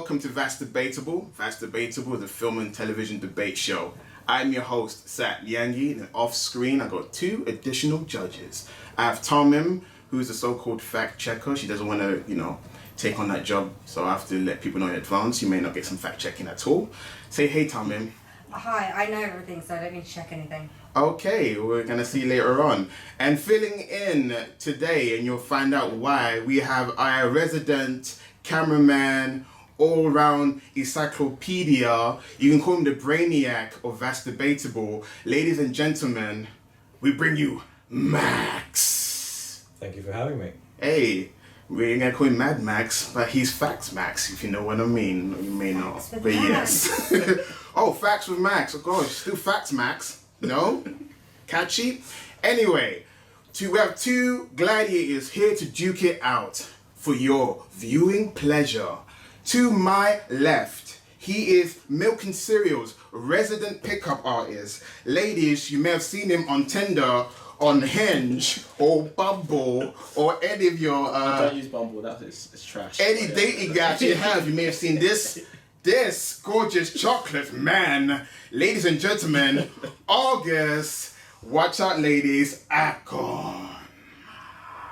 welcome to Debatable. Debatable is a film and television debate show. I'm your host, Sat Yangi, and off screen I got two additional judges. I have Tomim, who's a so-called fact checker. She doesn't want to, take on that job, so I have to let people know in advance. You may not get some fact checking at all. Say hey, Tomim. Hi, I know everything, so I don't need to check anything. Okay, we're gonna see later on. And filling in today, and you'll find out why, we have our resident cameraman, all-round encyclopedia. You can call him the brainiac of Vast Debatable. Ladies and gentlemen, we bring you Max. Thank you for having me. Hey, we ain't gonna call him Mad Max, but he's Facts Max, if you know what I mean. You may not, but yes. Oh, Facts with Max. Oh gosh, still Facts Max. No? Catchy? Anyway, we have two gladiators here to duke it out for your viewing pleasure. To my left, he is Milk and Cereal's resident pickup artist. Ladies, you may have seen him on Tinder, on Hinge, or Bumble, or any of your... I don't use Bumble, it's trash. Any dating apps you have, you may have seen this gorgeous chocolate man. Ladies and gentlemen, August, watch out ladies, Akon.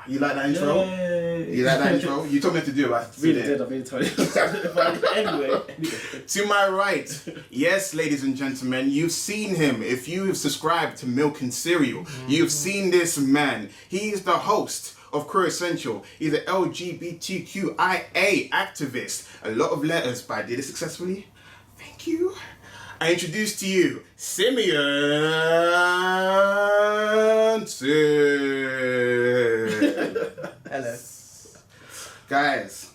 You like that intro? Yay. You like that intro? You told me to do it. I really told you. Anyway. To my right, yes, ladies and gentlemen, you've seen him. If you've subscribed to Milk and Cereal, you've seen this man. He's the host of Queer Essential. He's an LGBTQIA activist. A lot of letters, but I did it successfully. Thank you. I introduce to you Simeon. Hello. Guys,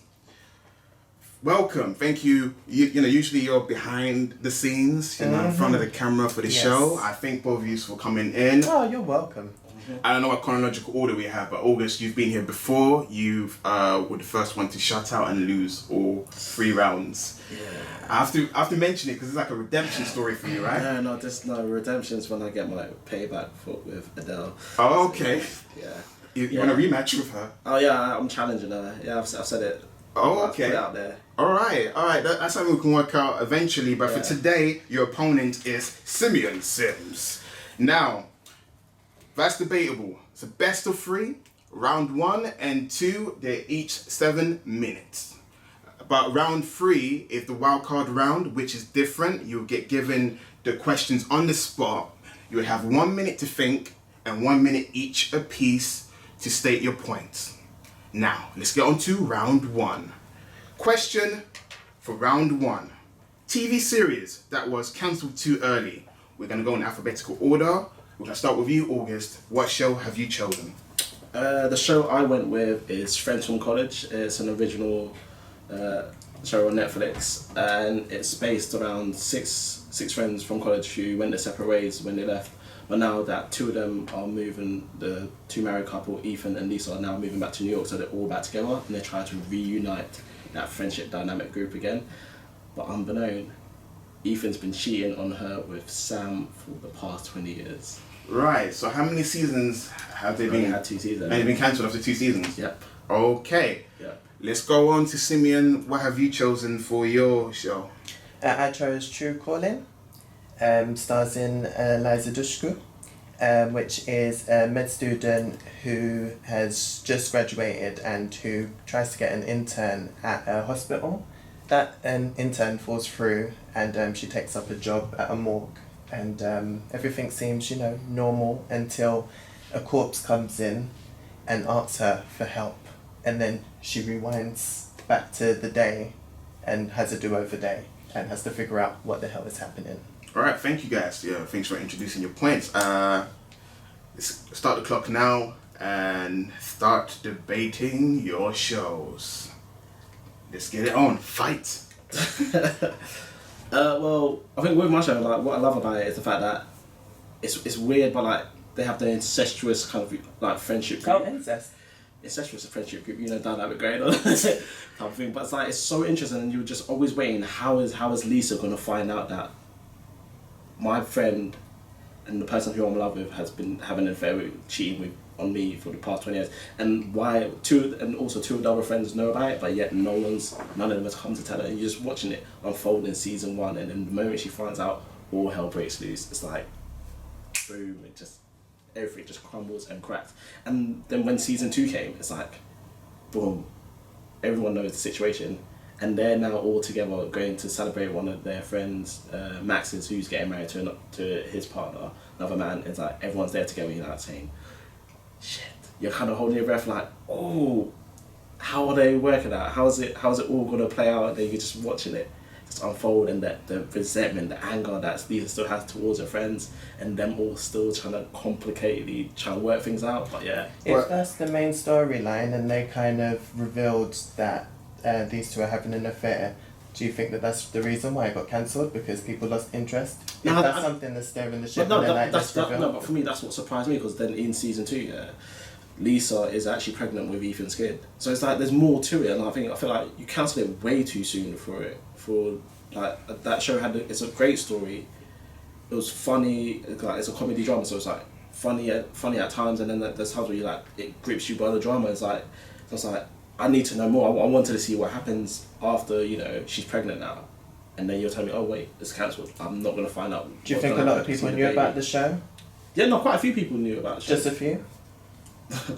welcome. Thank you. Usually you're behind the scenes, in front of the camera for the show. I thank both of you for coming in. Oh, you're welcome. I don't know what chronological order we have, but August, you've been here before. You were the first one to shut out and lose all 3 rounds. Yeah. I have to mention it because it's like a redemption story for you, right? No, redemption's when I get my payback with Adele. Oh, okay. Yeah. You want to rematch with her? Oh yeah, I'm challenging her. Yeah, I've said it. Oh, okay. Put it out there. All right. That's something we can work out eventually. But for today, your opponent is Simeon Sims. Now, that's debatable. It's a best of 3. Round 1 and 2, they're each 7 minutes. But round 3 is the wildcard round, which is different. You'll get given the questions on the spot. You'll have 1 minute to think and 1 minute each apiece to state your points. Now, let's get on to round 1. Question for round 1. TV series that was cancelled too early. We're going to go in alphabetical order. We're going to start with you, August. What show have you chosen? The show I went with is Friends from College. It's an original show on Netflix, and it's based around six friends from college who went their separate ways when they left. But now that 2 of them are moving, the 2 married couple, Ethan and Lisa, are now moving back to New York, so they're all back together, and they try to reunite that friendship dynamic group again. But unbeknown, Ethan's been cheating on her with Sam for the past 20 years. Right, so how many seasons have they been? They had 2 seasons. And they've been cancelled after 2 seasons? Yep. Okay. Yep. Let's go on to Simeon. What have you chosen for your show? I chose True Calling. Stars in Liza Dushku, which is a med student who has just graduated and who tries to get an intern at a hospital. That intern falls through, and she takes up a job at a morgue, and everything seems normal until a corpse comes in and asks her for help, and then she rewinds back to the day and has a do-over day and has to figure out what the hell is happening. All right, thank you guys. Yeah, thanks for introducing your points. Let's start the clock now and start debating your shows. Let's get it on. Fight. Well, I think with my show, like, what I love about it is the fact that it's weird, but like they have the incestuous kind of like friendship group. Oh, incest. Incestuous friendship group, dynamic grade or type of thing. But it's so interesting, and you're just always waiting. How is Lisa gonna find out that my friend and the person who I'm in love with has been having an affair with, cheating with on me for the past 20 years, and why two of the other friends know about it, but yet none of them has come to tell her. And you're just watching it unfold in season 1, and then the moment she finds out, all hell breaks loose. It's like, boom! Everything just crumbles and cracks. And then when season 2 came, it's like, boom! Everyone knows the situation, and they're now all together going to celebrate one of their friends, Max's, who's getting married to his partner, another man. It's like everyone's there together. You're like saying, shit, you're kind of holding your breath like, oh, how are they working out? How's it all going to play out? And then you're just watching it just unfold, and that the resentment, the anger that Lisa still has towards her friends, and them all still trying to complicatedly trying to work things out. But yeah. If that's the main storyline and they kind of revealed that these two are having an affair, do you think that that's the reason why it got cancelled? Because people lost interest? If that's something that's there in the ship, but for me that's what surprised me, because then in season 2, Lisa is actually pregnant with Ethan's kid. So it's like there's more to it, and I feel like you cancelled it way too soon for like that show it's a great story. It was funny, like it's a comedy drama, so it's like funny at times, and then there's times where you like it grips you by the drama. It's like I need to know more. I wanted to see what happens after she's pregnant now, and then you're telling me, oh wait, it's cancelled. I'm not gonna find out. Do you think a lot of people knew about the show? Yeah, no, quite a few people knew about the show. Just a few?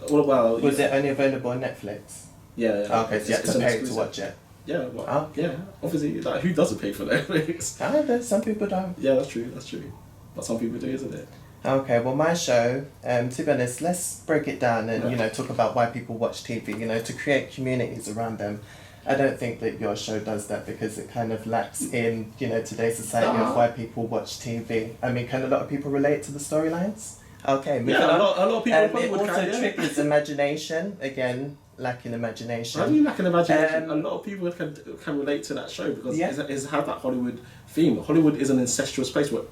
Well, was it only available on Netflix? Yeah. Oh, okay, so you had to pay to watch it. Yeah, yeah. Obviously, like, who doesn't pay for Netflix? Some people don't. Yeah, that's true. But some people do, isn't it? Okay, well, my show, to be honest, let's break it down and, talk about why people watch TV, to create communities around them. I don't think that your show does that, because it kind of lacks in, today's society of why people watch TV. I mean, can a lot of people relate to the storylines? Okay, moving on. A lot of people it also triggers imagination, again, lacking imagination. How do you lack an imagination? A lot of people can relate to that show, because it's had that Hollywood theme. Hollywood is an incestuous place where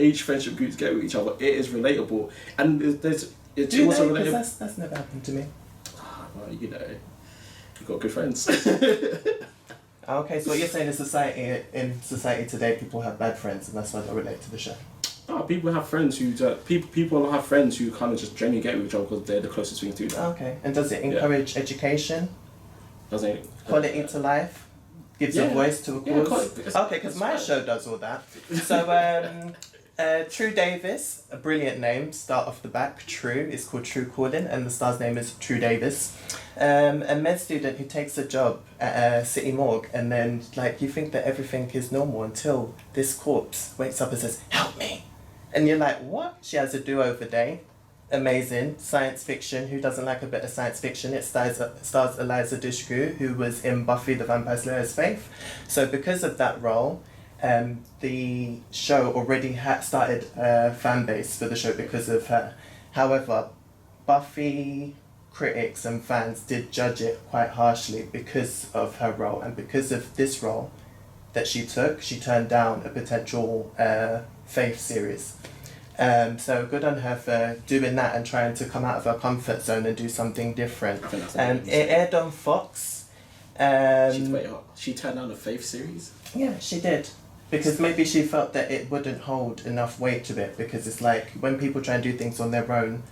each friendship groups get with each other. It is relatable, and it's also relatable. Because that's never happened to me. Well, you've got good friends. Okay, so what you're saying is in society today, people have bad friends, and that's why they relate to the show. No, people have friends who people have friends who kind of just genuinely get with each other because they're the closest thing to them. Okay, and does it encourage education? Does it? Quality to life? Gives a voice to a cause? Okay, because my show does all that. So, True Davis, a brilliant name, start off the back. True is called True Calling, and the star's name is True Davis. A med student who takes a job at a city morgue, and then you think that everything is normal until this corpse wakes up and says, "Help me." And you're like, what? She has a do-over day. Amazing. Science fiction. Who doesn't like a bit of science fiction? It stars Eliza Dushku, who was in Buffy the Vampire Slayer's Faith. So because of that role, the show already started a fan base for the show because of her. However, Buffy critics and fans did judge it quite harshly because of her role, and because of this role that she took, she turned down a potential Faith series. So good on her for doing that and trying to come out of her comfort zone and do something different. It aired on Fox. She turned down a Faith series? Yeah, she did. Because maybe she felt that it wouldn't hold enough weight to it, because it's like when people try and do things on their own,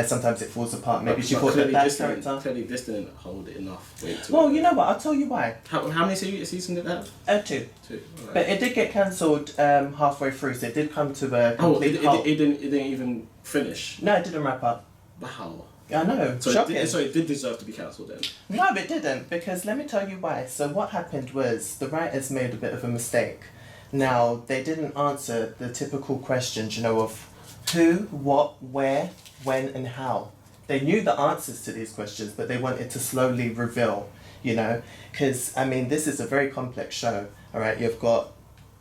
sometimes it falls apart. Maybe she thought that character... Clearly this didn't hold enough weight to it. Well, you know what, I'll tell you why. How many seasons did it have? 2. 2. Right. But it did get cancelled halfway through, so it did come to a complete halt. It didn't even finish? No, it didn't wrap up. Wow. I know, so shocking. It did deserve to be cancelled then? No, it didn't, because let me tell you why. So what happened was the writers made a bit of a mistake. Now, they didn't answer the typical questions, of who, what, where, when, and how. They knew the answers to these questions, but they wanted to slowly reveal, because, this is a very complex show, all right? You've got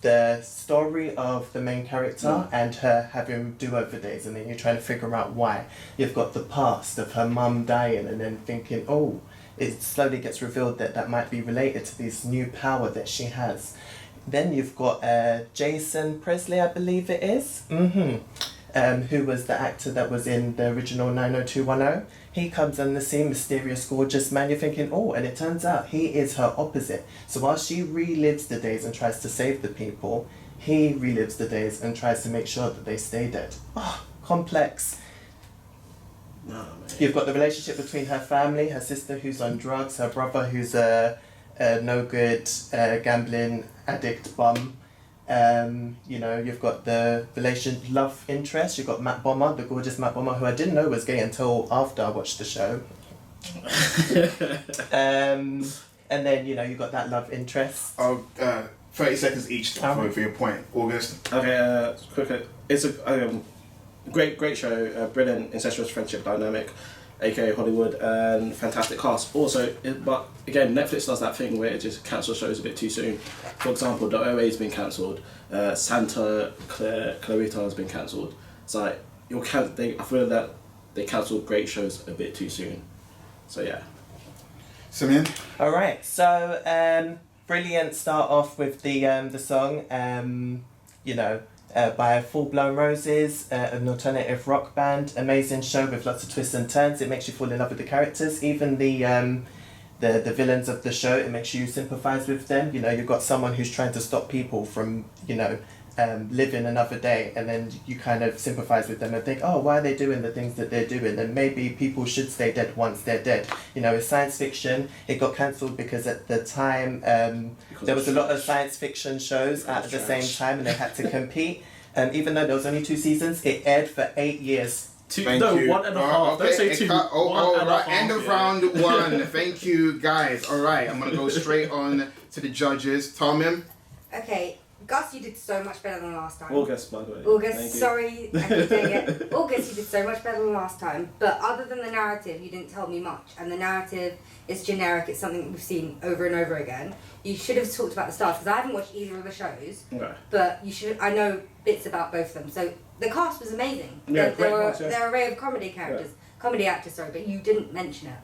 the story of the main character and her having do-over days, and then you're trying to figure out why. You've got the past of her mum dying, and then thinking, it slowly gets revealed that might be related to this new power that she has. Then you've got Jason Presley, I believe it is, who was the actor that was in the original 90210. He comes on the scene, mysterious, gorgeous man. You're thinking, and it turns out he is her opposite. So while she relives the days and tries to save the people, he relives the days and tries to make sure that they stay dead. Complex. No, man. You've got the relationship between her family, her sister who's on drugs, her brother who's a no good gambling addict bum. You know, you've got the love interest. You've got Matt Bomber, the gorgeous Matt Bomber, who I didn't know was gay until after I watched the show. And then, you know, you've got that love interest. Oh, 30 seconds each for your point. August. Okay, quick. It's a great show, brilliant incestuous friendship dynamic, aka Hollywood, and fantastic cast. Also, but again, Netflix does that thing where it just cancels shows a bit too soon. For example, The OA's been cancelled. Santa Clarita has been cancelled. It's like I feel that they cancelled great shows a bit too soon. So yeah. Simeon? All right, so brilliant start off with the song, you know, by Full Blown Roses, an alternative rock band. Amazing show with lots of twists and turns. It makes you fall in love with the characters. Even the villains of the show, it makes you sympathise with them. You know, you've got someone who's trying to stop people from, you know, living another day, and then you kind of sympathise with them and think, oh, why are they doing the things that they're doing? And maybe people should stay dead once they're dead. You know, it's science fiction. It got cancelled because at the time there was a lot of science fiction shows at the same time, and they had to compete. Even though there was only 2 seasons, it aired for 8 years. Thank you. 1.5. Okay, Don't say 2. Right, end of round 1. Thank you, guys. All right, I'm going to go straight on to the judges. Tommy? Okay, Gus, you did so much better than last time. August, by the way. August, sorry, I keep saying it. August, you did so much better than last time. But other than the narrative, you didn't tell me much. And the narrative is generic. It's something that we've seen over and over again. You should have talked about the stars, because I haven't watched either of the shows. Okay. But you should. I know bits about both of them. So the cast was amazing. Yeah, there were cast, yeah. there are array of comedy characters, comedy actors. Sorry, but you didn't mention it.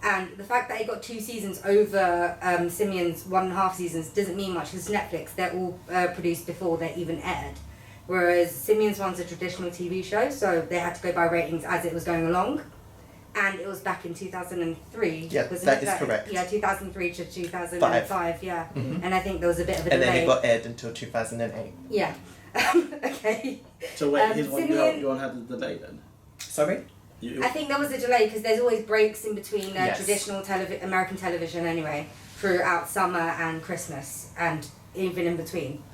And the fact that it got 2 seasons over Simeon's 1.5 seasons doesn't mean much, because Netflix, they're all produced before they're even aired. Whereas Simeon's one's a traditional TV show, so they had to go by ratings as it was going along. And it was back in 2003. Yeah, wasn't that it? is correct. Yeah, 2003 to 2005, yeah. Mm-hmm. And I think there was a bit of a And delay. then it got aired until 2008. Yeah. Okay. So wait, his one, Simeon- you one had the delay then? Sorry? I think there was a delay because there's always breaks in between Yes. traditional American television anyway, throughout summer and Christmas, and even in between.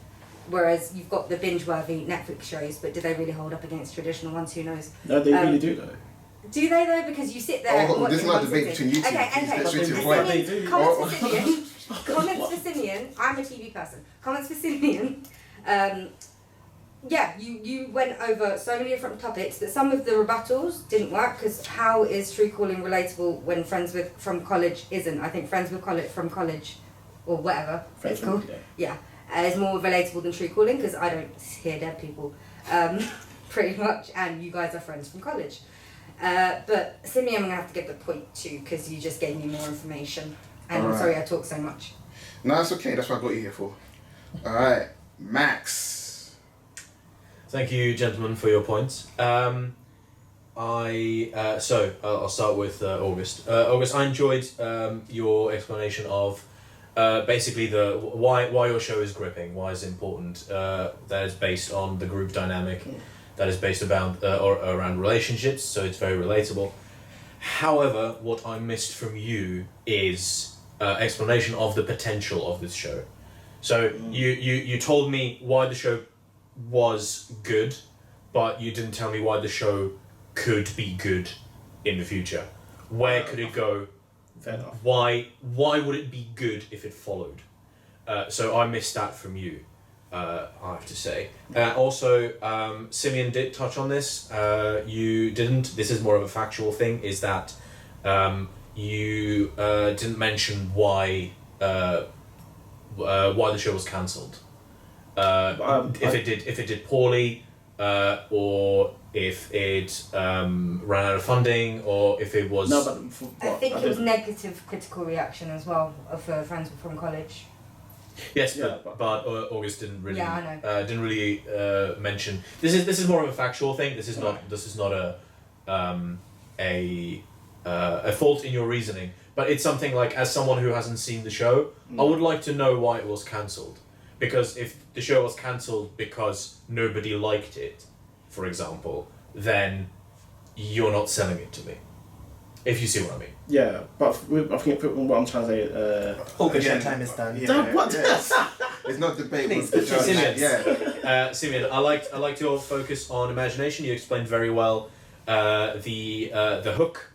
Whereas you've got the binge-worthy Netflix shows, but do they really hold up against traditional ones? Who knows? No, they really do though. Do they though? Because you sit there. and watch this is it not a one debate sitting. between you two. Okay, Please, okay. let's switch it. it What point. they do. Comments for Simeon. Comments for Simeon. I'm a TV person. Comments for Simeon. Yeah, you went over so many different topics that some of the rebuttals didn't work, because how is true calling relatable when friends with from college isn't? I think friends with college from college, or whatever Friends it's called. from- Yeah, is more relatable than true calling, because I don't hear dead people, pretty much, and you guys are friends from college. But Simeon, I'm gonna have to give the point to, because you just gave me more information, and I'm Alright. sorry I talk so much. No, that's okay. That's what I got you here for. All right, Max. Thank you, gentlemen, for your points. I'll start with August. August, I enjoyed your explanation of basically the why your show is gripping, why it's important. That is based on the group dynamic, that is based around relationships, so it's very relatable. However, what I missed from you is explanation of the potential of this show. So you told me why the show was good, but you didn't tell me why the show could be good in the future. Where could it go? Fair enough. Why would it be good if it followed? So I missed that from you, I have to say. Also, Simeon did touch on this. You didn't. This is more of a factual thing. Is that you didn't mention why the show was cancelled. If it did poorly, or if it ran out of funding, or if it was. No, but I think it was negative critical reaction as well for friends from college. Yes, Yeah, but August didn't really. Yeah, I know. Didn't really mention. This is more of a factual thing. This is not a fault in your reasoning. But it's something like, as someone who hasn't seen the show, I would like to know why it was cancelled. Because if the show was cancelled because nobody liked it, for example, then you're not selling it to me. If you see what I mean. Yeah, but I think what I'm trying to say. August, your Again, time is done. Don't- what? It's not debatable. Please, it's just- Simeon. yeah. Simeon, I liked your focus on imagination. You explained very well the hook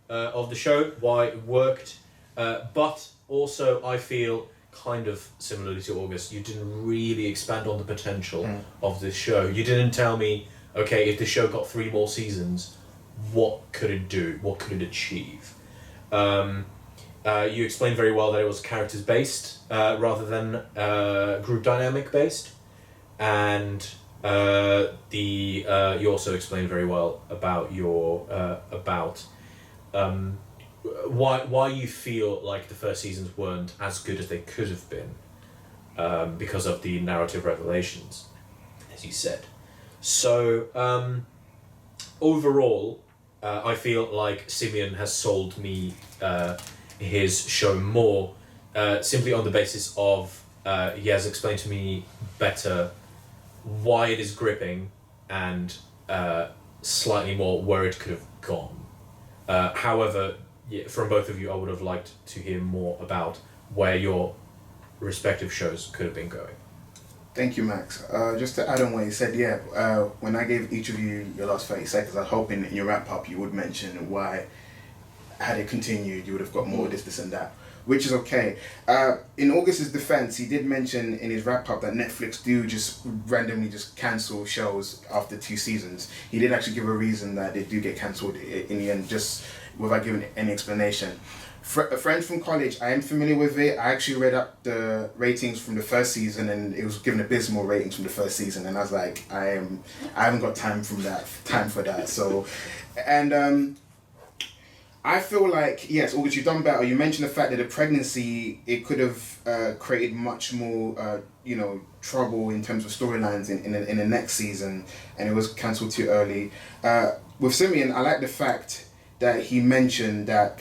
of the show, why it worked, but also I feel kind of similarly to August, you didn't really expand on the potential of this show. You didn't tell me, okay, if the show got 3 more seasons, what could it do? What could it achieve? You explained very well that it was characters based rather than group dynamic based, and you also explained very well about your why you feel like the first seasons weren't as good as they could have been because of the narrative revelations, as you said. So overall, I feel like Simeon has sold me his show more simply on the basis of he has explained to me better why it is gripping and slightly more where it could have gone. However, from both of you, I would have liked to hear more about where your respective shows could have been going. Thank you, Max. Just to add on what you said, when I gave each of you your last 30 seconds, I was hoping in your wrap-up you would mention why, had it continued, you would have got more this and that, which is okay. In August's defense, he did mention in his wrap-up that Netflix do just randomly just cancel shows after 2 seasons. He did actually give a reason that they do get cancelled in the end, just without giving any explanation. A friend from college, I am familiar with it. I actually read up the ratings from the first season, and it was given abysmal ratings from the first season. And I was like, I haven't got time for that. So, and I feel like yes, August, you've done better. You mentioned the fact that the pregnancy, it could have created much more trouble in terms of storylines in the next season, and it was cancelled too early. With Simeon, I like the fact that he mentioned that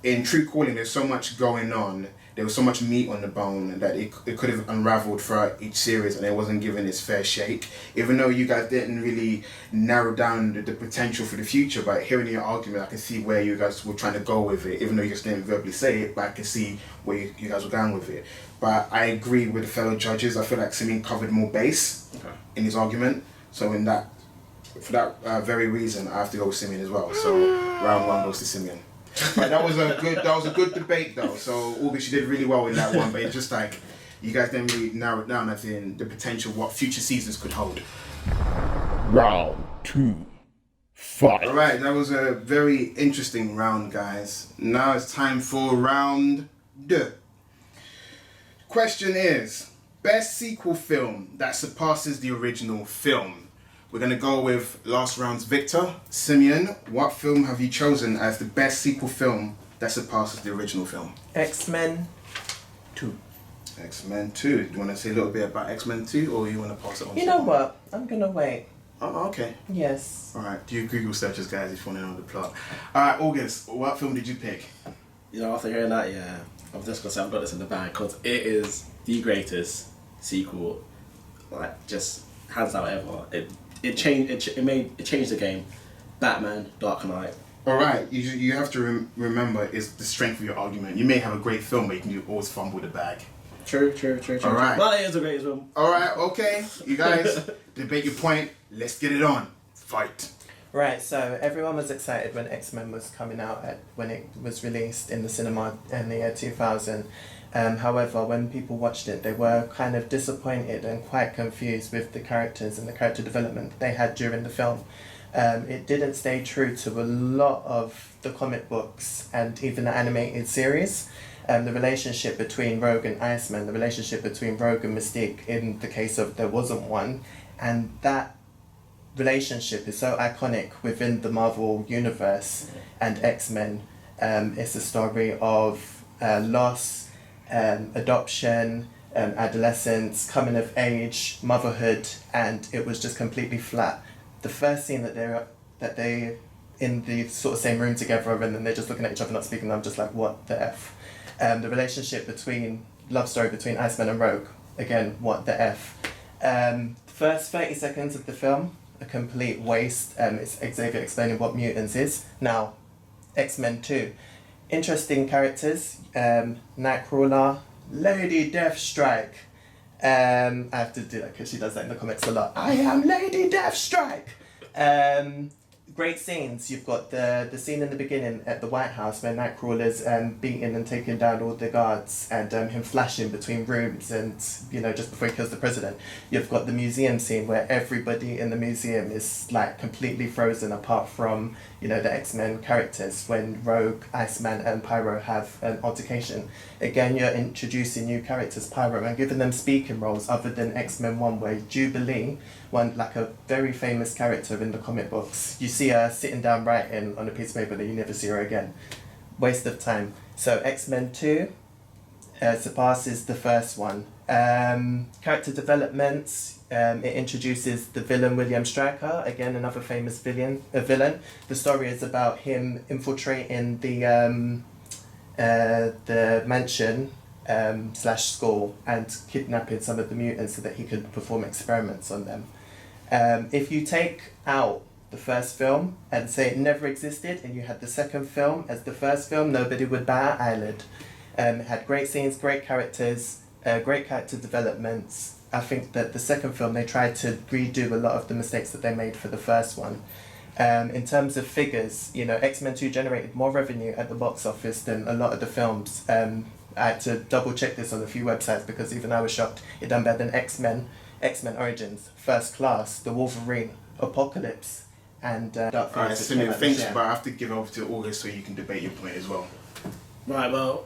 in True Calling, there's so much going on. There was so much meat on the bone that it could have unraveled throughout each series, and it wasn't given its fair shake. Even though you guys didn't really narrow down the potential for the future, but hearing your argument, I can see where you guys were trying to go with it. Even though you just didn't verbally say it, but I can see where you guys were going with it. But I agree with the fellow judges. I feel like Simeon covered more base in his argument. So for that very reason, I have to go with Simeon as well. So round 1 goes to Simeon. But that was a good debate though. So August, you did really well in that one. But it's just like you guys didn't really narrow it down as in the potential what future seasons could hold. Round 2, fight. All right, that was a very interesting round, guys. Now it's time for round 2. Question is, best sequel film that surpasses the original film. We're going to go with last round's victor, Simeon. What film have you chosen as the best sequel film that surpasses the original film? X-Men 2. X-Men 2. Do you want to say a little bit about X-Men 2, or you want to pass it on? You know what? I'm gonna wait. Oh, okay. Yes. All right. Do you Google searches, guys, if you want to know the plot? All right, August, what film did you pick? After hearing that, I'm just gonna say I've got this in the bag because it is the greatest sequel, like just hands down ever. It changed the game. Batman, Dark Knight. All right, you have to remember is the strength of your argument. You may have a great film, but you can always fumble the bag. True. All right. But it is the greatest film. All right, okay. You guys debate your point. Let's get it on. Fight. Right, so everyone was excited when X-Men was coming out when it was released in the cinema in the year 2000. However, when people watched it, they were kind of disappointed and quite confused with the characters and the character development they had during the film. It didn't stay true to a lot of the comic books and even the animated series. The relationship between Rogue and Iceman, the relationship between Rogue and Mystique in the case of there wasn't one, and that relationship is so iconic within the Marvel universe and X-Men. It's a story of loss, adoption, adolescence, coming of age, motherhood, and it was just completely flat. The first scene that they in the sort of same room together and then they're just looking at each other not speaking, I'm just like, what the F? The relationship love story between Iceman and Rogue, again, what the F? First 30 seconds of the film, a complete waste. It's Xavier explaining what mutants is. Now, X-Men 2. Interesting characters. Nightcrawler, Lady Deathstrike. I have to do that because she does that in the comics a lot. I am Lady Deathstrike. Great scenes. You've got the scene in the beginning at the White House where Nightcrawler's beating and taking down all the guards, and him flashing between rooms, and just before he kills the president. You've got the museum scene where everybody in the museum is like completely frozen apart from the X-Men characters when Rogue, Iceman and Pyro have an altercation. Again, you're introducing new characters, Pyro, and giving them speaking roles other than X-Men 1 where Jubilee, one like a very famous character in the comic books, you see her sitting down writing on a piece of paper that you never see her again. Waste of time. So X-Men 2 surpasses the first one. Character developments, it introduces the villain William Stryker, again another famous villain. The story is about him infiltrating the mansion / school and kidnapping some of the mutants so that he could perform experiments on them. If you take out the first film and say it never existed and you had the second film as the first film, nobody would bat an eyelid. It had great scenes, great characters, great character developments. I think that the second film they tried to redo a lot of the mistakes that they made for the first one. In terms of figures, X-Men 2 generated more revenue at the box office than a lot of the films. I had to double check this on a few websites because even I was shocked. It done better than X-Men Origins, First Class, The Wolverine, Apocalypse, and Dark Alright, Phoenix. Simeon, thanks, but I have to give over to August so you can debate your point as well. Right, well,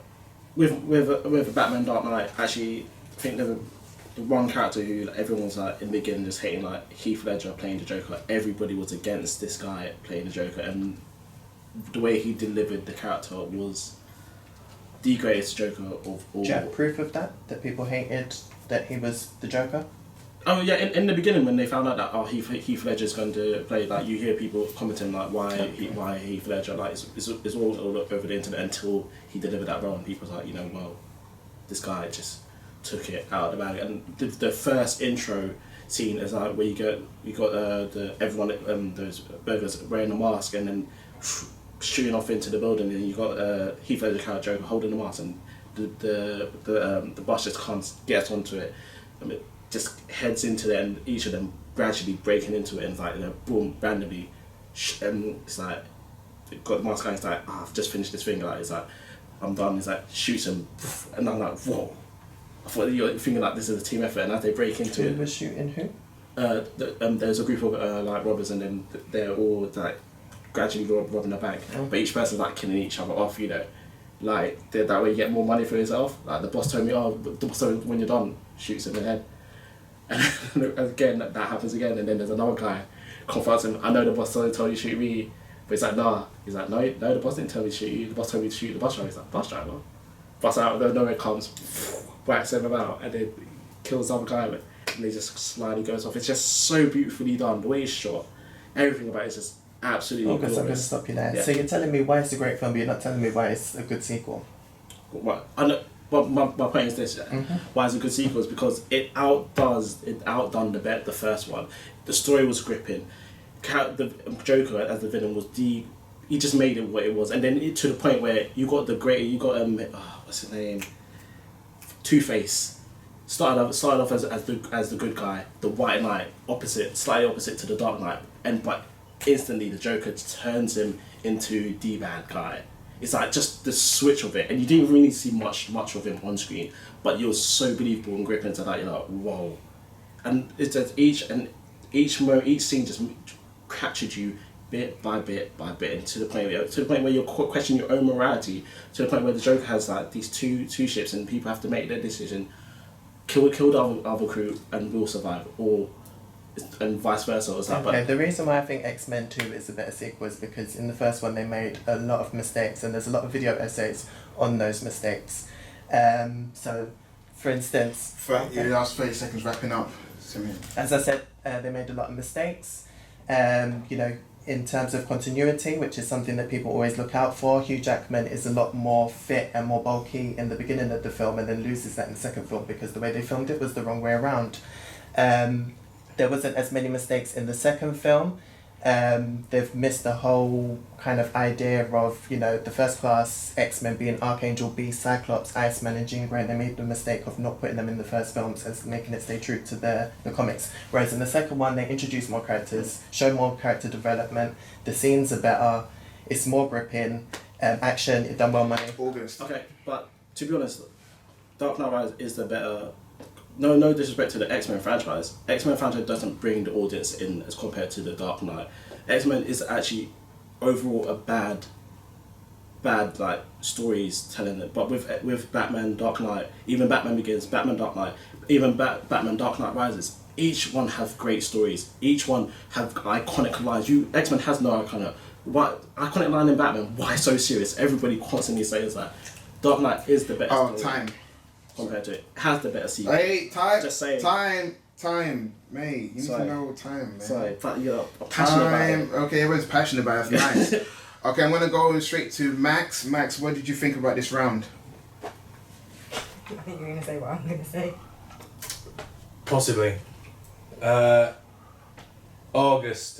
with Batman Dark Knight, actually, I think the one character who everyone's like in the beginning just hating, like Heath Ledger playing the Joker. Everybody was against this guy playing the Joker, and the way he delivered the character was the greatest Joker of all. Do you have proof of that people hated that he was the Joker? Oh yeah, in the beginning when they found out that Heath Ledger's going to play, like you hear people commenting like why Heath Ledger, like it's all over the internet until he delivered that role, and people was like, well, this guy just took it out of the bag. And the first intro scene is like where you got the everyone those burgers wearing a mask and then shooting off into the building, and you got Heath Ledger character Joker holding the mask, and the bus just gets onto it. Just heads into it, and each of them gradually breaking into it, and like boom, randomly, it's like got the mask on. It's like I've just finished this thing. Like it's like I'm done. It's like shoots him, and I'm like whoa. I thought you were thinking like this is a team effort, and as they break into it, Who was shooting who? There's a group of like robbers, and then they're all like gradually robbing the bank, but each person's like killing each other off. Like that way you get more money for yourself. Like the boss told me, the boss told me when you're done, shoots him in the head. And again, that happens again, and then there's another guy confronts him. I know the boss told you to shoot me, but he's like, nah. He's like, no, the boss didn't tell me to shoot you. The boss told me to shoot the bus driver. He's like, bus driver? Bus out of nowhere comes, whacks him about, and then kills the other guy, and he just slightly goes off. It's just so beautifully done. The way it's shot, everything about it is just absolutely August, I'm going to glorious. stop you there. Yeah. So you're telling me why it's a great film, but you're not telling me why it's a good sequel. What I know. Well, my point is this: why it's a good sequel is because it outdone the first one. The story was gripping. The Joker as the villain was deep. He just made it what it was, and then to the point where you got what's his name, Two-Face. Started off as the good guy, the White Knight, slightly opposite to the Dark Knight, but instantly the Joker turns him into the bad guy. It's like just the switch of it, and you didn't really see much of him on screen, but you're so believable and gripping to that. You're like, whoa, and it's just each scene just captured you bit by bit, and to the point where you're questioning your own morality, to the point where the Joker has like these two ships, and people have to make their decision: kill the other crew, and we'll survive, and vice versa. The reason why I think X-Men 2 is a better sequel is because in the first one they made a lot of mistakes, and there's a lot of video essays on those mistakes. So, for instance... Your last 30 seconds wrapping up, Simeon. As I said, they made a lot of mistakes. In terms of continuity, which is something that people always look out for, Hugh Jackman is a lot more fit and more bulky in the beginning of the film, and then loses that in the second film because the way they filmed it was the wrong way around. there wasn't as many mistakes in the second film. They've missed the whole kind of idea of, you know, the first class X-Men being Archangel, Beast, Cyclops, Iceman and Jean Grey. They made the mistake of not putting them in the first films and making it stay true to the comics. Whereas in the second one, they introduced more characters, showed more character development, the scenes are better, it's more gripping, action, it done well money. August. Okay, but to be honest, Dark Knight Rises is the better. No disrespect to the X-Men franchise. X-Men franchise doesn't bring the audience in as compared to the Dark Knight. X-Men is actually overall a bad like stories telling it. But with Batman, Dark Knight, even Batman Begins, Batman Dark Knight, even Batman Dark Knight Rises, each one have great stories. Each one have iconic lines. X-Men has no iconic line in Batman. Why so serious? Everybody constantly says that. Dark Knight is the better story. Time. Compared to it. Has the better sequel. Hey, time. Just saying. Time, mate. You need to know time, man. Sorry, but you're passionate about it. Okay, everyone's passionate about it. That's nice. Okay, I'm gonna go straight to Max. Max, what did you think about this round? I think you're going to say what I'm going to say. Possibly. August.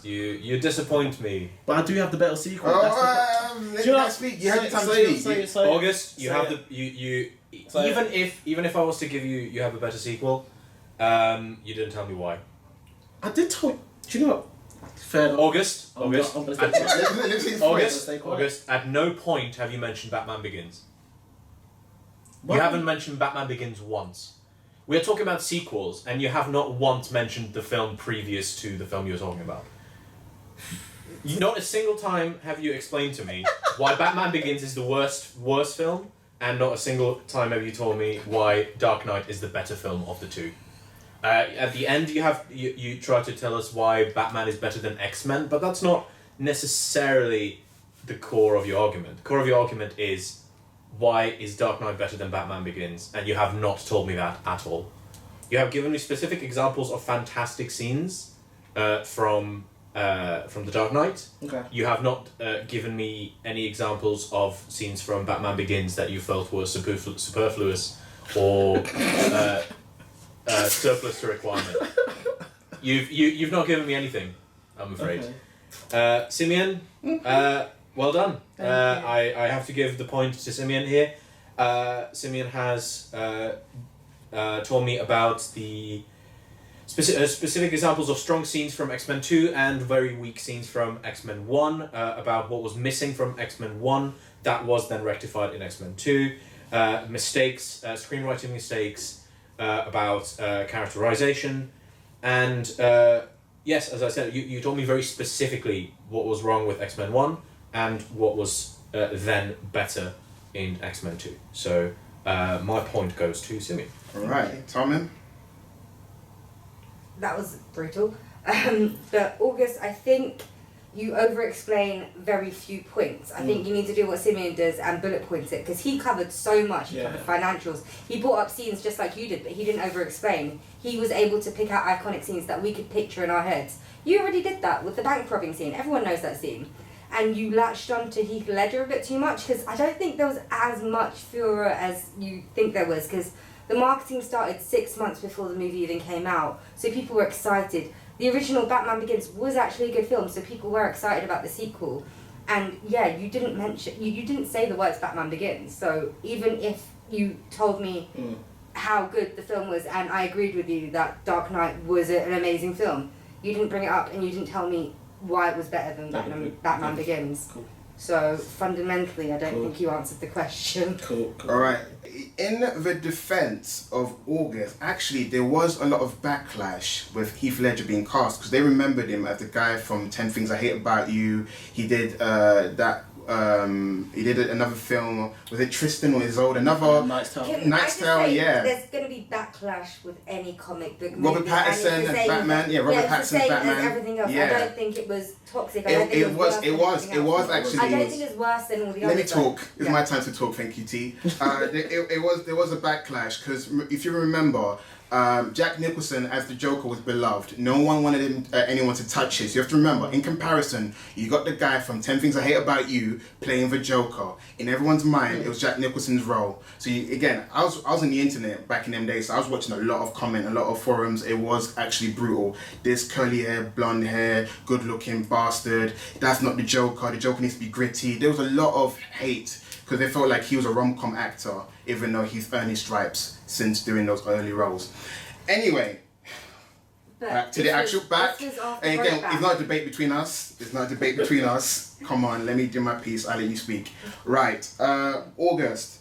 You disappoint me. But I do have the better sequel. Let me speak. You have the time to speak. August, you have the you. Even if I was to give you have a better sequel, you didn't tell me why. I did tell you. Do you know what? Fair enough. August. August. August. At no point have you mentioned Batman Begins. What? You haven't mentioned Batman Begins once. We are talking about sequels, and you have not once mentioned the film previous to the film you're talking about. Not a single time have you explained to me why Batman Begins is the worst film, and not a single time have you told me why Dark Knight is the better film of the two. At the end, you try to tell us why Batman is better than X-Men, but that's not necessarily the core of your argument. The core of your argument is, why is Dark Knight better than Batman Begins? And you have not told me that at all. You have given me specific examples of fantastic scenes from The Dark Knight. Okay. You have not given me any examples of scenes from Batman Begins that you felt were superfluous or surplus to requirement. You've not given me anything, I'm afraid. Okay. Simeon, well done. I have to give the point to Simeon here. Simeon has told me about the specific examples of strong scenes from X-Men 2 and very weak scenes from X-Men 1, about what was missing from X-Men 1 that was then rectified in X-Men 2, mistakes, screenwriting mistakes, about characterization, and yes, as I said, you told me very specifically what was wrong with X-Men 1 and what was then better in X-Men 2. So my point goes to Simeon. Alright, Tommen? That was brutal. But August, I think you over-explain very few points. I think you need to do what Simeon does and bullet points it, because he covered so much. He covered financials. He brought up scenes just like you did, but he didn't over-explain. He was able to pick out iconic scenes that we could picture in our heads. You already did that with the bank robbing scene. Everyone knows that scene. And you latched on to Heath Ledger a bit too much, because I don't think there was as much furor as you think there was, because the marketing started 6 months before the movie even came out, so people were excited. The original Batman Begins was actually a good film, so people were excited about the sequel. And yeah, you didn't mention, you didn't say the words Batman Begins, so even if you told me how good the film was, and I agreed with you that Dark Knight was an amazing film, you didn't bring it up and you didn't tell me why it was better than Batman Begins. Cool. So fundamentally, I don't think you answered the question. Cool. Alright, in the defense of August, actually there was a lot of backlash with Heath Ledger being cast, because they remembered him as the guy from 10 Things I Hate About You. He did he did another film, was it Tristan or Isolde? Another Knight's Tale. Knight's Tale, yeah. There's going to be backlash with any comic book movie. Robert Pattinson as Batman, Robert Pattinson as Batman. As everything else. Yeah. I don't think it was toxic. I don't think It was actually. I don't think it's worse than all the others. Let me talk. It's my time to talk. Thank you, T. There was a backlash because if you remember, Jack Nicholson as the Joker was beloved. No one wanted anyone to touch it. So you have to remember, in comparison, you got the guy from 10 Things I Hate About You playing the Joker. In everyone's mind, it was Jack Nicholson's role. So I was on the internet back in them days, so I was watching a lot of comment, a lot of forums. It was actually brutal. This curly hair, blonde hair, good looking bastard. That's not the Joker. The Joker needs to be gritty. There was a lot of hate because they felt like he was a rom-com actor, even though he's earned his stripes since doing those early roles. Anyway, back to the actual back. And again, it's not a debate between us. It's not a debate between us. Come on, let me do my piece. I'll let you speak. Right, August.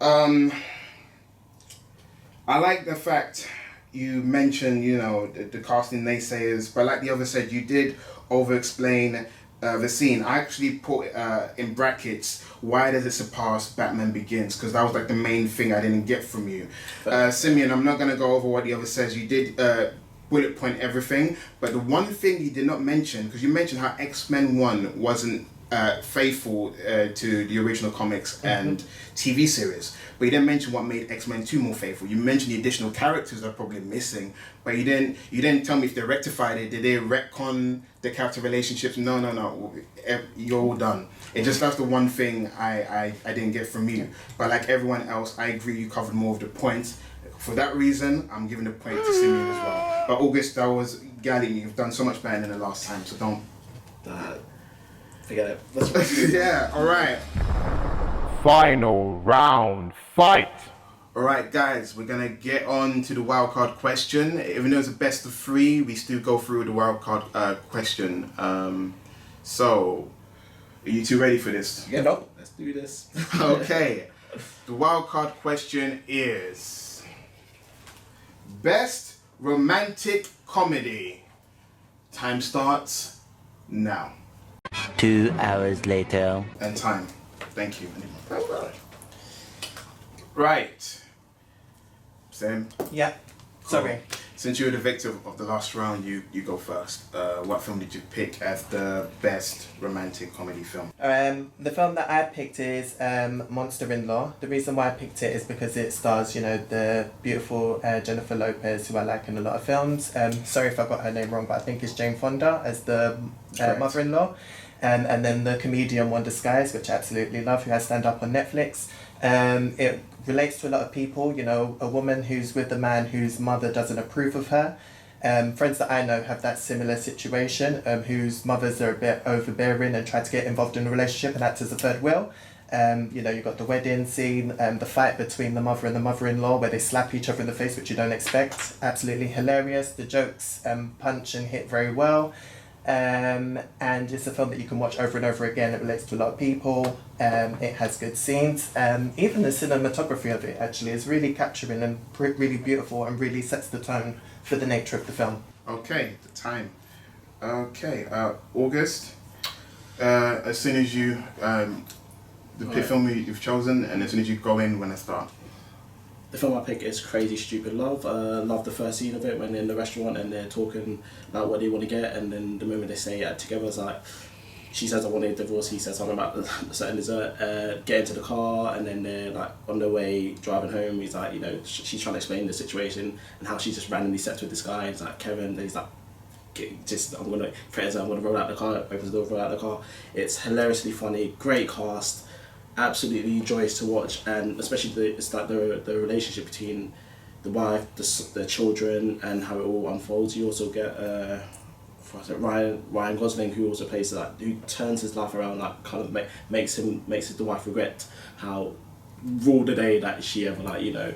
I like the fact you mentioned, the casting naysayers, but like the other said, you did over-explain the scene. I actually put in brackets, why does it surpass Batman Begins? Because that was like the main thing I didn't get from you. Simeon, I'm not going to go over what the other says. You did bullet point everything, but the one thing you did not mention, because you mentioned how X-Men 1 wasn't faithful to the original comics and TV series, but you didn't mention what made X-Men 2 more faithful. You mentioned the additional characters that are probably missing, but you didn't tell me if they rectified it. Did they retcon the character relationships? No. You're all done. That's the one thing I didn't get from you. But like everyone else, I agree you covered more of the points. For that reason, I'm giving the point to Simeon as well. But August, that was galling. You've done so much better than the last time, so don't. Forget it. Let's yeah, alright. Final round, fight! Alright guys, we're gonna get on to the wildcard question. Even though it's a best of 3, we still go through the wildcard question. So, are you two ready for this? Yeah, no. Let's do this. Okay. The wildcard question is best romantic comedy. Time starts now. 2 hours later. And time. Thank you. Right. Sam? Yeah. Sorry. Since you were the victim of the last round, you go first. What film did you pick as the best romantic comedy film? The film that I picked is Monster-in-Law. The reason why I picked it is because it stars, the beautiful Jennifer Lopez, who I like in a lot of films. Sorry if I got her name wrong, but I think it's Jane Fonda as the mother-in-law. And then the comedian Wanda Skies, which I absolutely love, who has stand-up on Netflix. It relates to a lot of people, a woman who's with a man whose mother doesn't approve of her. Friends that I know have that similar situation, whose mothers are a bit overbearing and try to get involved in a relationship and act as a third wheel. You've got the wedding scene, the fight between the mother and the mother-in-law where they slap each other in the face, which you don't expect. Absolutely hilarious. The jokes punch and hit very well. And it's a film that you can watch over and over again. It relates to a lot of people. It has good scenes. Even the cinematography of it actually is really capturing and really beautiful and really sets the tone for the nature of the film. Okay, the time. Okay, August. As soon as you the film you've chosen, and as soon as you go in when I start. The film I pick is Crazy Stupid Love. Love the first scene of it when they're in the restaurant and they're talking about what they want to get, and then the moment they say it together, it's like, she says I want a divorce, he says something about a certain dessert, get into the car, and then they're like on their way driving home. He's like, she's trying to explain the situation and how she just randomly slept with this guy. It's like Kevin, and he's like, I'm gonna threatens her, I'm gonna roll out the car, opens the door, roll out the car. It's hilariously funny, great cast. Absolutely joyous to watch, and especially the relationship between the wife, the children, and how it all unfolds. You also get Ryan Gosling, who also plays who turns his life around, kind of makes the wife regret how ruled the day that she ever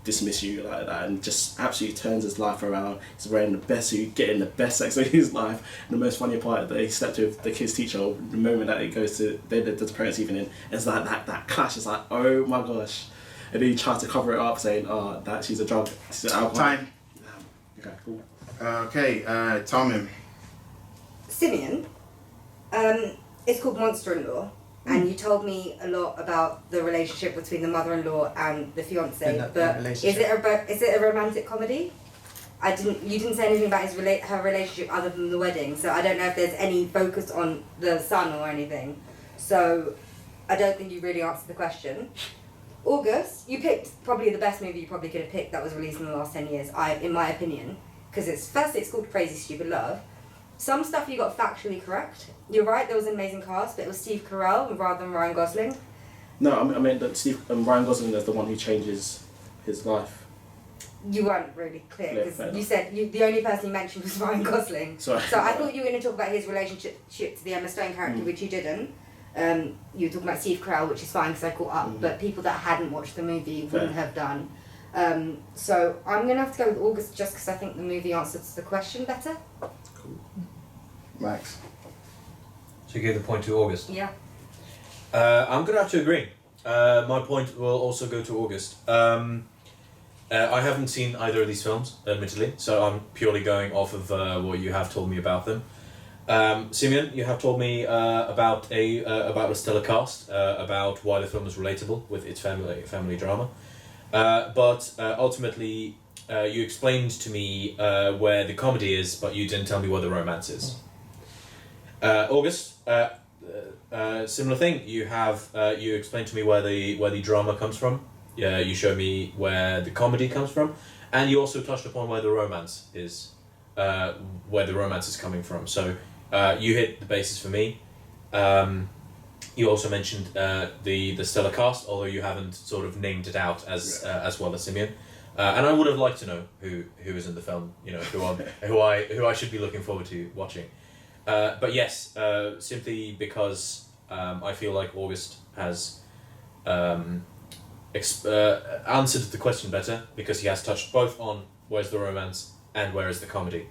dismiss you like that, and just absolutely turns his life around. He's wearing the best suit, getting the best sex of his life. And the most funny part that he slept with the kid's teacher, the moment that it goes to the parents' evening, it's like that clash is like, oh my gosh. And then he tries to cover it up saying, that she's a drug, she's an alcohol. Time. Okay, cool. Okay, Tommy. Simeon, it's called Monster-in-Law. And you told me a lot about the relationship between the mother-in-law and the fiance, but is it a romantic comedy? You didn't say anything about her relationship other than the wedding, so I don't know if there's any focus on the son or anything. So I don't think you really answered the question. August, you picked probably the best movie you probably could have picked that was released in the last 10 years, in my opinion. Because it's called Crazy Stupid Love. Some stuff you got factually correct. You're right, there was an amazing cast, but it was Steve Carell rather than Ryan Gosling. No, I mean that Ryan Gosling is the one who changes his life. You weren't really clear, Yeah, because fair you enough. said the only person you mentioned was Ryan Gosling. Sorry. So I thought you were going to talk about his relationship to the Emma Stone character, which you didn't. You were talking about Steve Carell, which is fine because I caught up, but people that hadn't watched the movie wouldn't have done. So I'm going to have to go with August just because I think the movie answers the question better. Max. So you gave the point to August. Yeah. I'm gonna have to agree. My point will also go to August. I haven't seen either of these films, admittedly, so I'm purely going off of what you have told me about them. Simeon, you have told me about a stellar cast, about why the film is relatable with its family drama. But ultimately, you explained to me where the comedy is, but you didn't tell me where the romance is. August, similar thing. You explained to me where the drama comes from. Yeah, you showed me where the comedy comes from, and you also touched upon where the romance is, coming from. So you hit the basis for me. You also mentioned the stellar cast, although you haven't sort of named it out as well as Simeon. And I would have liked to know who is in the film. You know, who I should be looking forward to watching. But yes, simply because I feel like August has answered the question better, because he has touched both on where's the romance and where is the comedy.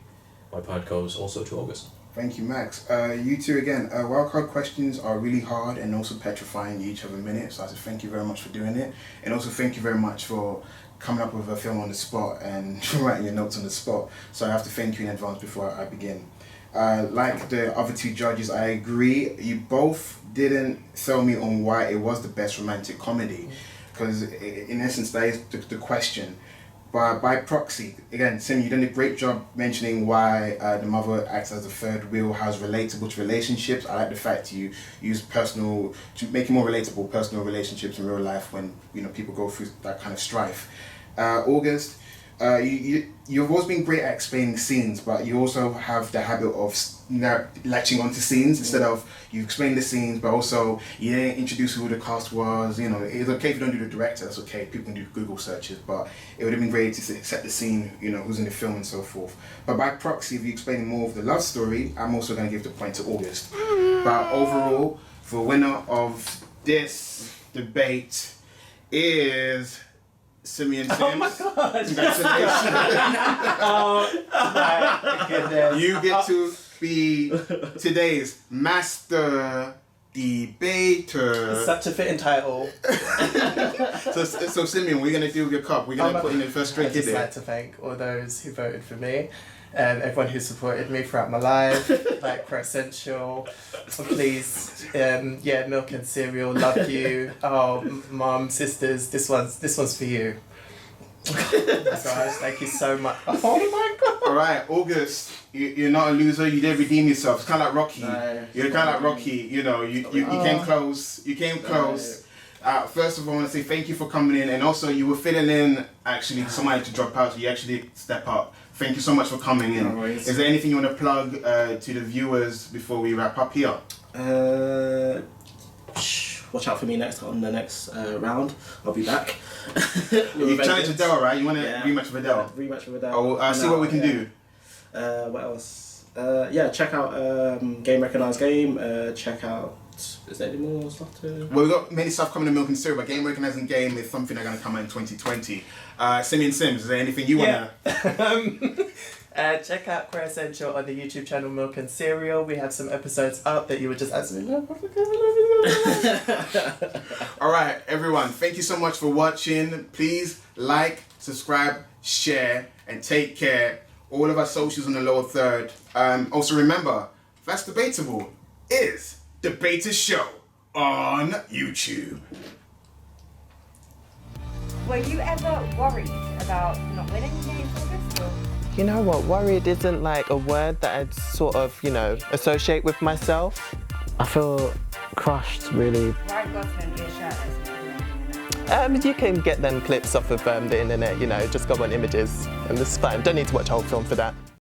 My point goes also to August. Thank you, Max. You two again. Wildcard questions are really hard and also petrifying. You each have a minute, so I have to thank you very much for doing it, and also thank you very much for coming up with a film on the spot and writing your notes on the spot. So I have to thank you in advance before I begin. Like the other two judges, I agree. You both didn't sell me on why it was the best romantic comedy, because in essence that is the question. But by proxy, again, Sim, you've done a great job mentioning why the mother acts as the third wheel, how it's relatable to relationships. I like the fact you use to make it more relatable, personal relationships in real life when people go through that kind of strife. August, you've always been great at explaining scenes, but you also have the habit of latching onto scenes instead of you explain the scenes, but also you didn't introduce who the cast was. It's okay if you don't do the director, that's okay, people can do Google searches, but it would have been great to set the scene, who's in the film and so forth. But by proxy, if you explain more of the love story, I'm also going to give the point to August. But overall, the winner of this debate is Simeon Sims. Oh my god! Congratulations. Oh my goodness. You get to be today's master debater. Such a fitting title. So Simeon, we're gonna do with your cup. We're gonna put in the first drink I'd in just there. like to thank all those who voted for me, everyone who supported me throughout my life, like Pro Essential. Please, milk and cereal, love you. Oh, mom, sisters, this one's for you. Guys, thank you so much. Oh my god! All right, August. You're not a loser. You did redeem yourself. It's kind of like Rocky. No. You're kind of like Rocky. You came close. You came close. First of all, I want to say thank you for coming in, and also you were filling in actually somebody to drop out, so you actually step up. Thank you so much for coming in. No worries. Is there anything you want to plug to the viewers before we wrap up here? Watch out for me on the next round. I'll be back. You challenged Adele, right? You want a rematch with Adele? Rematch with Adele. Oh, I'll see what we can do. What else? Check out Game Recognized Game. Check out. Is there any more stuff to? Well, we've got many stuff coming to Milk and Cereal, but Game Recognizing Game is something that's going to come out in 2020. Simeon Sims, is there anything you want to... Check out Queer Essential on the YouTube channel Milk and Cereal. We have some episodes up that you would just absolutely love. All right, everyone, thank you so much for watching. Please like, subscribe, share, and take care. All of our socials on the lower third. Also remember, That's Debatable is Debater's Show on YouTube. Were you ever worried about not winning games, August? Or? You know what? Worried isn't like a word that I'd sort of, associate with myself. I feel crushed, really. Ryan Gosling is shirtless. You can get them clips off of the internet, you know, just go on images and this is fine. Don't need to watch a whole film for that.